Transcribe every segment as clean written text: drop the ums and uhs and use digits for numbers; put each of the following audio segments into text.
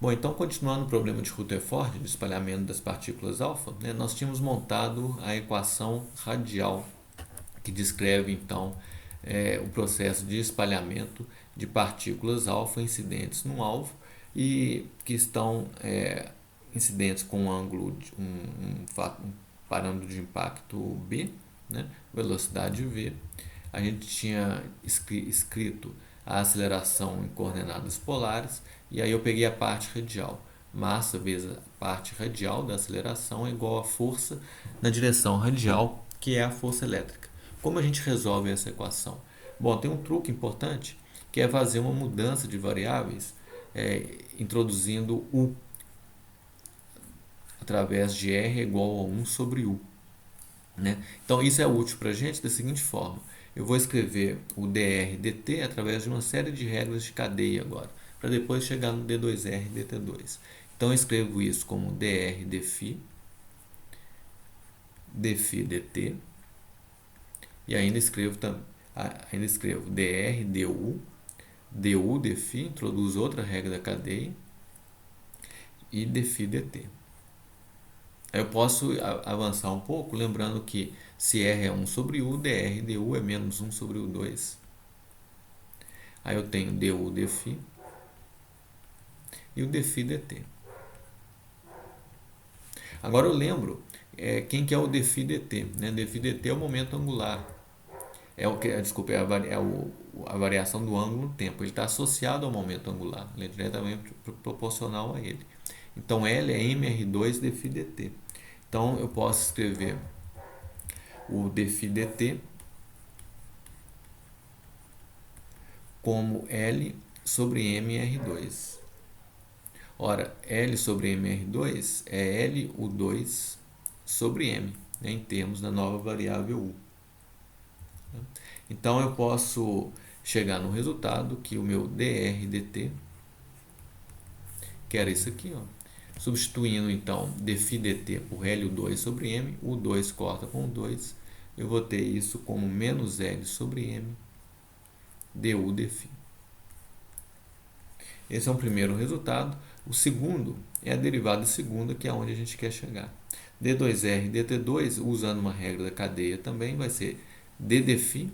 Bom, então continuando o problema de Rutherford, de espalhamento das partículas alfa, né, nós tínhamos montado a equação radial, que descreve então o processo de espalhamento de partículas alfa incidentes no alvo e que estão incidentes com um ângulo, um parâmetro de impacto B, né, velocidade V. A gente tinha escrito a aceleração em coordenadas polares, e aí eu peguei a parte radial. Massa vezes a parte radial da aceleração é igual a força na direção radial, que é a força elétrica. Como a gente resolve essa equação? Bom, tem um truque importante, que é fazer uma mudança de variáveis, introduzindo U através de R igual a 1 sobre U. Né? Então isso é útil para a gente da seguinte forma: eu vou escrever o dr dt através de uma série de regras de cadeia agora, para depois chegar no d2r dt2. Então eu escrevo isso como dr dφ dt, e ainda escrevo dr du dφ, introduzo outra regra da cadeia, e dφ dt. Eu posso avançar um pouco, lembrando que se R é 1 sobre U, dr du é menos 1 sobre U2. Aí eu tenho du dφ e o dφ dt. Agora eu lembro quem que é o dφ dt. Né? dφ dt é o momento angular. A variação do ângulo no tempo. Ele está associado ao momento angular. Ele é diretamente proporcional a ele. Então L é mr2 dφ dt. Então eu posso escrever o dφ dt como L sobre mr2. Ora, L sobre mr2 é Lu2 sobre m, né, em termos da nova variável U. Então eu posso chegar no resultado que o meu dr dt, que era isso aqui, ó, substituindo então dφ dt por Lu2 sobre m, o 2 corta com o 2, eu vou ter isso como menos L sobre m du dφ. Esse é o primeiro resultado. O segundo é a derivada segunda, que é onde a gente quer chegar. d2r dt2, usando uma regra da cadeia também, vai ser d dφ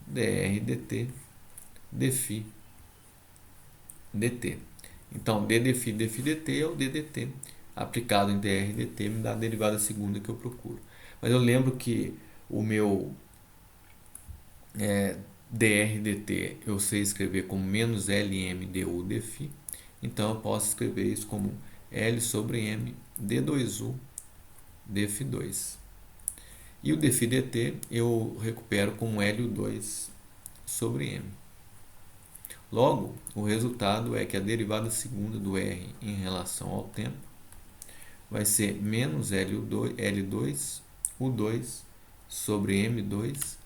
dr dt dφ dt. Então, d dφ dφ dt é o d dt. Aplicado em dr dt me dá a derivada segunda que eu procuro. Mas eu lembro que o meu dr dt eu sei escrever como menos Lm du dφ. Então eu posso escrever isso como L sobre m d2u dφ2. E o dφ dt eu recupero como Lu2 sobre m. Logo, o resultado é que a derivada segunda do r em relação ao tempo vai ser menos L2 U2 sobre M2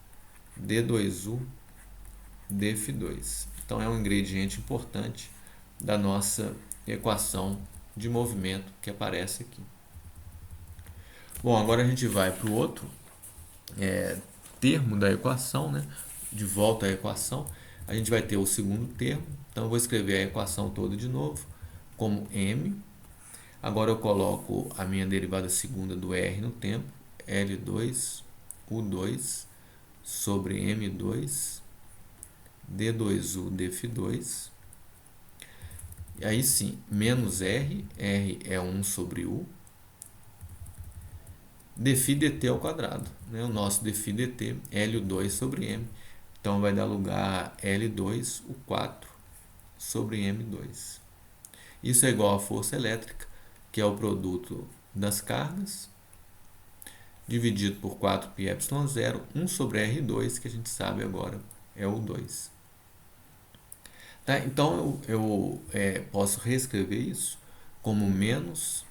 D2U dφ2. Então é um ingrediente importante da nossa equação de movimento que aparece aqui. Bom, agora a gente vai para o outro termo da equação, né? De volta à equação, a gente vai ter o segundo termo. Então eu vou escrever a equação toda de novo como m. Agora eu coloco a minha derivada segunda do r no tempo, L2 U2 sobre M2 D2U dφ2. E aí sim, menos R é 1 sobre U, dφ dt ao quadrado. Né? O nosso dφ dt é Lu2 sobre M. Então vai dar lugar a L2 U4 sobre M2. Isso é igual à força elétrica, que é o produto das cargas, dividido por 4πε0, 1 sobre R2, que a gente sabe agora é o 2. Tá? Então eu posso reescrever isso como menos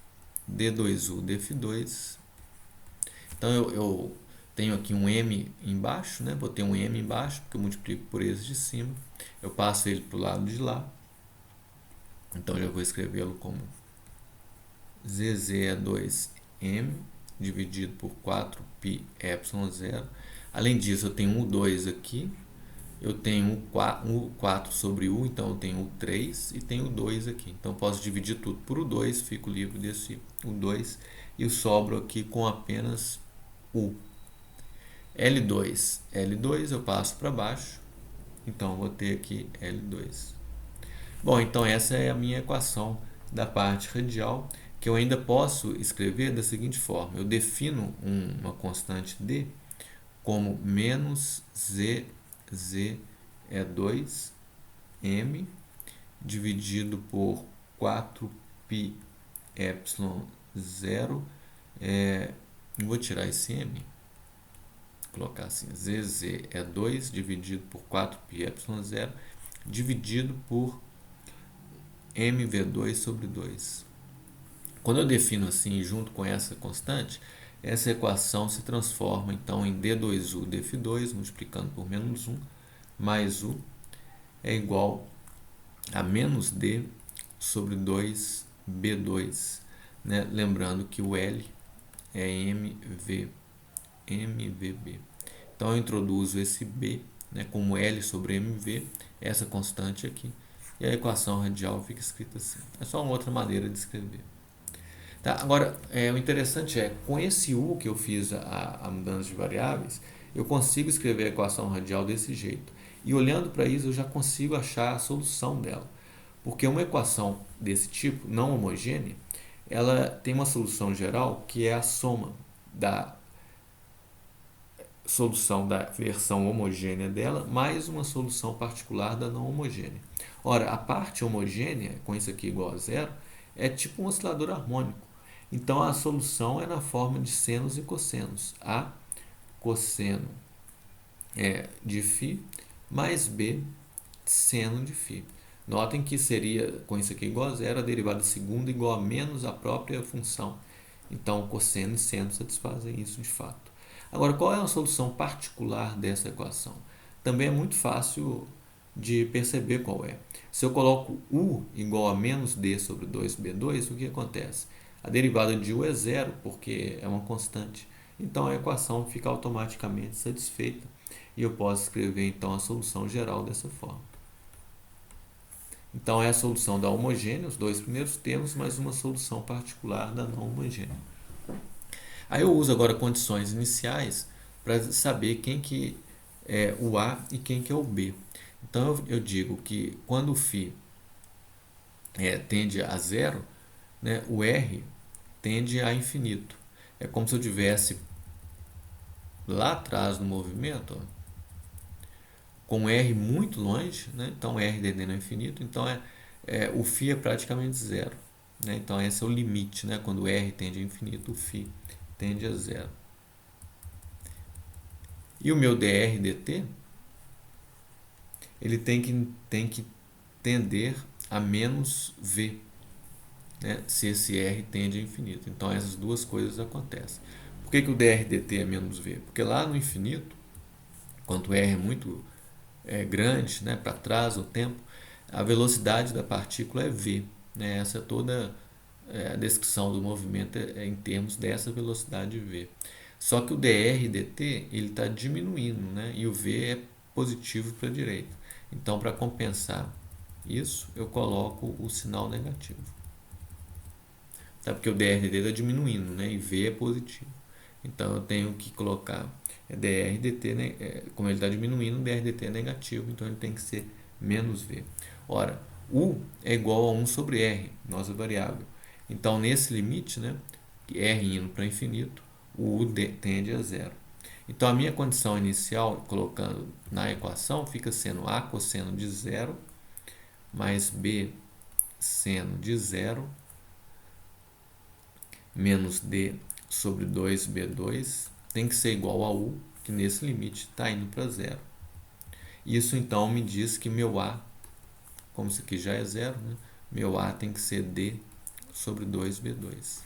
D2U dφ2. Então eu tenho aqui um M embaixo, né? Botei um M embaixo, porque eu multiplico por esse de cima. Eu passo ele para o lado de lá. Então já vou escrevê-lo como ZZ é 2M dividido por 4πε0. Além disso, eu tenho um 2 aqui, eu tenho o 4 sobre U, então eu tenho o 3 e tenho o 2 aqui. Então eu posso dividir tudo por o 2, fico livre desse o 2 e eu sobro aqui com apenas U. L2 eu passo para baixo, então eu vou ter aqui L2. Bom, então essa é a minha equação da parte radial, que eu ainda posso escrever da seguinte forma. Eu defino uma constante D como menos ZZ é 2M dividido por 4π epsilon 0. Vou tirar esse M, colocar assim, ZZ é 2 dividido por 4π epsilon 0 dividido por mv2 sobre 2. Quando eu defino assim, junto com essa constante, essa equação se transforma então em d2u df2, multiplicando por menos 1, mais u é igual a menos d sobre 2b2. Né? Lembrando que o L é mvb. Então eu introduzo esse b, né, como L sobre mv, essa constante aqui, e a equação radial fica escrita assim. É só uma outra maneira de escrever. Tá? Agora, o interessante é, com esse u que eu fiz a mudança de variáveis, eu consigo escrever a equação radial desse jeito. E olhando para isso, eu já consigo achar a solução dela. Porque uma equação desse tipo, não homogênea, ela tem uma solução geral que é a soma da solução da versão homogênea dela mais uma solução particular da não homogênea. Ora, a parte homogênea, com isso aqui igual a zero, é tipo um oscilador harmônico. Então a solução é na forma de senos e cossenos. A cosseno de φ mais B seno de φ. Notem que seria, com isso aqui igual a zero, a derivada segunda igual a menos a própria função. Então cosseno e seno satisfazem isso de fato. Agora, qual é a solução particular dessa equação? Também é muito fácil de perceber qual é. Se eu coloco u igual a menos d sobre 2b2, o que acontece? A derivada de u é zero, porque é uma constante. Então a equação fica automaticamente satisfeita e eu posso escrever então a solução geral dessa forma. Então é a solução da homogênea, os dois primeiros termos, mais uma solução particular da não homogênea. Aí eu uso agora condições iniciais para saber quem que é o A e quem que é o B. Então eu digo que quando o φ tende a zero, né, o R tende a infinito. É como se eu tivesse lá atrás no movimento, ó, com R muito longe, né, então R tendendo a infinito, então o φ é praticamente zero. Né, então esse é o limite, né, quando o R tende a infinito, o φ tende a zero. E o meu dr dt, ele tem que tender a menos v, né, se esse r tende a infinito. Então essas duas coisas acontecem. Por que o dr dt é menos v? Porque lá no infinito, quando o r é muito grande, né, para trás o tempo, a velocidade da partícula é v. Né? Essa é toda a descrição do movimento em termos dessa velocidade v. Só que o dr dt ele está diminuindo, né? E o v é positivo para a direita. Então, para compensar isso, eu coloco o sinal negativo. Tá? Porque o dr dt está diminuindo, né? E v é positivo. Então, eu tenho que colocar dr dt, né? Como ele está diminuindo, o dr dt é negativo, então ele tem que ser menos v. Ora, u é igual a 1 sobre r, nossa variável. Então, nesse limite, né, r indo para infinito, o u tende a zero. Então, a minha condição inicial, colocando na equação, fica sendo a cosseno de zero mais b seno de zero menos d sobre 2b2 tem que ser igual a u, que nesse limite está indo para zero. Isso, então, me diz que meu a, como isso aqui já é zero, né, meu a tem que ser d sobre 2b2.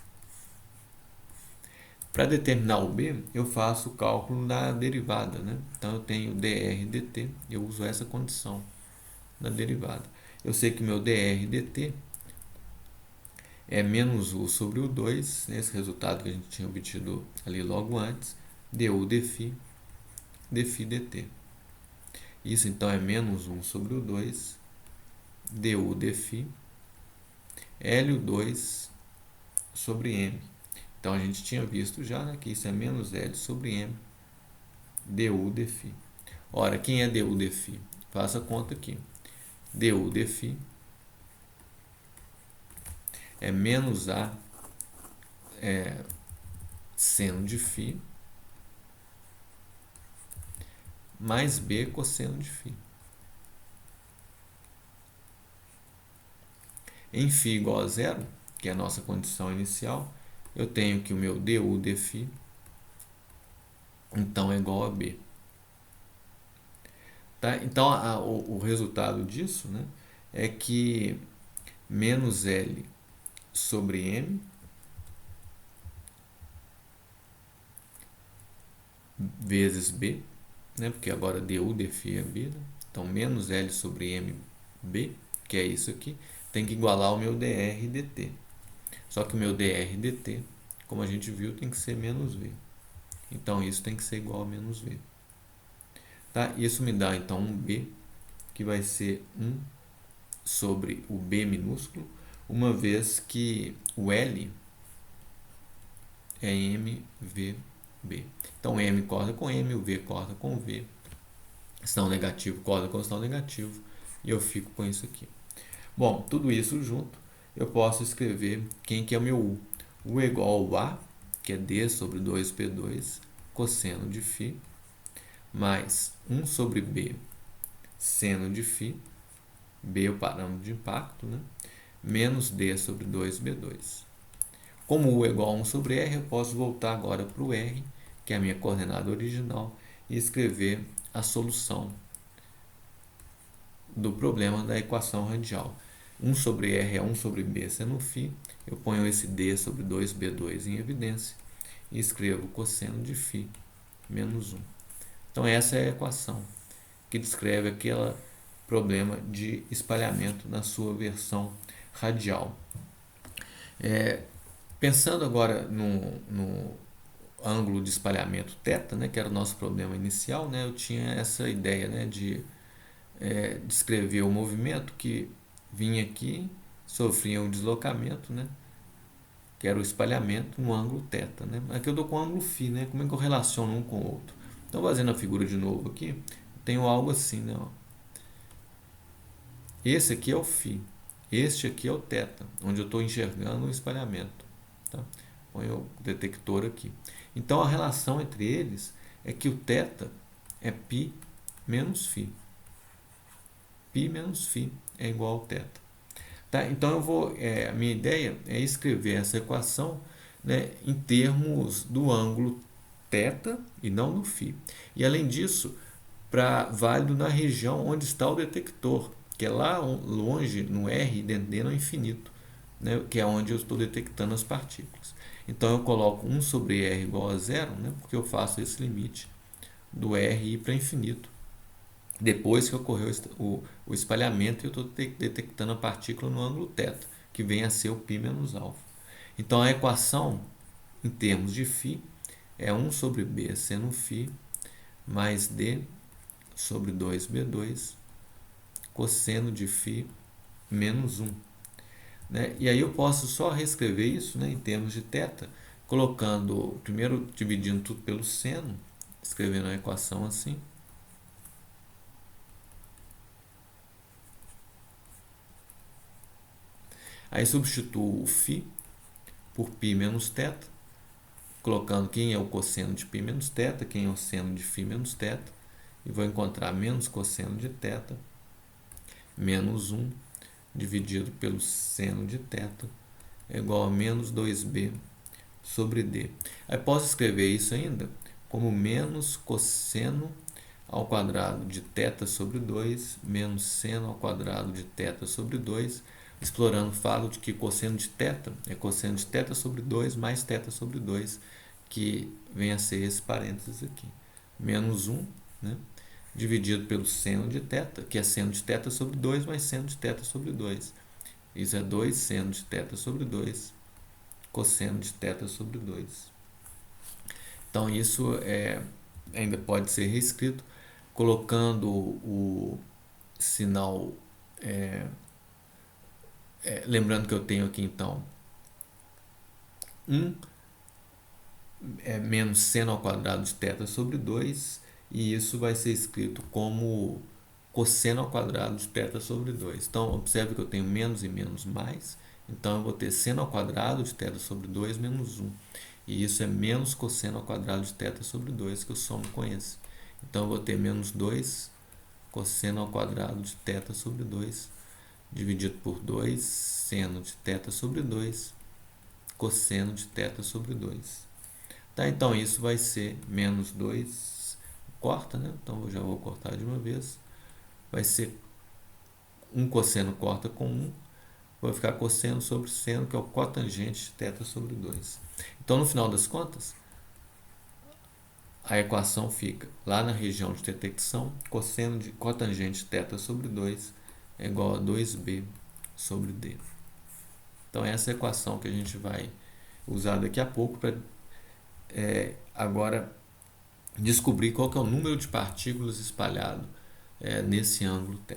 Para determinar o b, eu faço o cálculo da derivada. Né? Então, eu tenho dr dt, eu uso essa condição na derivada. Eu sei que meu dr dt é menos u sobre o 2, esse resultado que a gente tinha obtido ali logo antes, du dφ dt. Isso então é menos 1 sobre o 2, du dφ, L 2 sobre m. Então a gente tinha visto já, né, que isso é menos L sobre m du dφ. Ora, quem é du dφ? Faça a conta aqui. Du dφ é menos A seno de φ mais B cosseno de φ. Em φ igual a zero, que é a nossa condição inicial, eu tenho que o meu du dφ então é igual a B. Tá? Então o resultado disso, né, é que menos L sobre M vezes B, né, porque agora du dφ é B, né? Então menos L sobre M B, que é isso aqui, tem que igualar o meu dr dt. Só que o meu dr dt, como a gente viu, tem que ser menos V. Então isso tem que ser igual a menos V. Tá? Isso me dá então um B, que vai ser 1 sobre o B minúsculo, uma vez que o L é MVB. Então M corta com M, o V corta com V. Sinal negativo corta com sinal negativo. E eu fico com isso aqui. Bom, tudo isso junto, eu posso escrever quem que é o meu U. U é igual a A, que é D sobre 2P2, cosseno de φ, mais 1 sobre B, seno de φ, B é o parâmetro de impacto, né? Menos D sobre 2B2. Como U é igual a 1 sobre R, eu posso voltar agora para o R, que é a minha coordenada original, e escrever a solução do problema da equação radial. 1 sobre R é 1 sobre B seno φ, eu ponho esse D sobre 2B2 em evidência e escrevo cosseno de φ menos 1. Então essa é a equação que descreve aquele problema de espalhamento na sua versão radial. Pensando agora no ângulo de espalhamento θ, né, que era o nosso problema inicial, né, eu tinha essa ideia, né, de descrever o movimento que vinha aqui, sofria um deslocamento, né, que era o espalhamento no ângulo θ. Né? Aqui eu estou com o ângulo φ, né? Como é que eu relaciono um com o outro? Então, fazendo a figura de novo aqui, eu tenho algo assim, né? Esse aqui é o φ, este aqui é o θ, onde eu estou enxergando o espalhamento. Tá? Ponho o detector aqui. Então, a relação entre eles é que o θ é π menos φ. Π menos φ é igual ao θ. Tá? Então, a minha ideia é escrever essa equação, né, em termos do ângulo θ e não do φ. E, além disso, válido na região onde está o detector, que é lá longe, no R, tendendo ao infinito, né, que é onde eu estou detectando as partículas. Então, eu coloco 1 sobre R igual a zero, né, porque eu faço esse limite do R ir para infinito. Depois que ocorreu o espalhamento, eu estou detectando a partícula no ângulo θ, que vem a ser o π menos alfa. Então, a equação, em termos de φ, é 1 sobre B seno φ mais D sobre 2B2 cosseno de φ menos 1. Né? E aí eu posso só reescrever isso, né, em termos de θ, colocando, primeiro dividindo tudo pelo seno, escrevendo a equação assim. Aí substituo o φ por π menos θ, colocando quem é o cosseno de π menos θ, quem é o seno de φ menos θ, e vou encontrar menos cosseno de θ menos 1 dividido pelo seno de θ é igual a menos 2b sobre d. Aí posso escrever isso ainda como menos cosseno ao quadrado de θ sobre 2 menos seno ao quadrado de θ sobre 2, explorando o fato de que cosseno de θ é cosseno de θ sobre 2 mais θ sobre 2, que vem a ser esse parênteses aqui. Menos 1, né, dividido pelo seno de θ, que é seno de θ sobre 2 mais seno de θ sobre 2. Isso é 2 seno de θ sobre 2, cosseno de θ sobre 2. Então, isso ainda pode ser reescrito colocando o sinal, lembrando que eu tenho aqui então 1 menos seno ao quadrado de θ sobre 2, e isso vai ser escrito como cosseno ao quadrado de θ sobre 2. Então, observe que eu tenho menos e menos mais, então eu vou ter seno ao quadrado de θ sobre 2 menos 1. E isso é menos cosseno ao quadrado de θ sobre 2, que eu somo com esse. Então, eu vou ter menos 2 cosseno ao quadrado de θ sobre 2, dividido por 2, seno de θ sobre 2, cosseno de θ sobre 2. Tá, então, isso vai ser menos 2, corta, né? Então, eu já vou cortar de uma vez. Vai ser 1 cosseno corta com 1. Vai ficar cosseno sobre seno, que é o cotangente de θ sobre 2. Então, no final das contas, a equação fica lá na região de detecção, cosseno de cotangente de θ sobre 2 é igual a 2b sobre d. Então, essa é a equação que a gente vai usar daqui a pouco para agora descobrir qual que é o número de partículas espalhado nesse ângulo θ.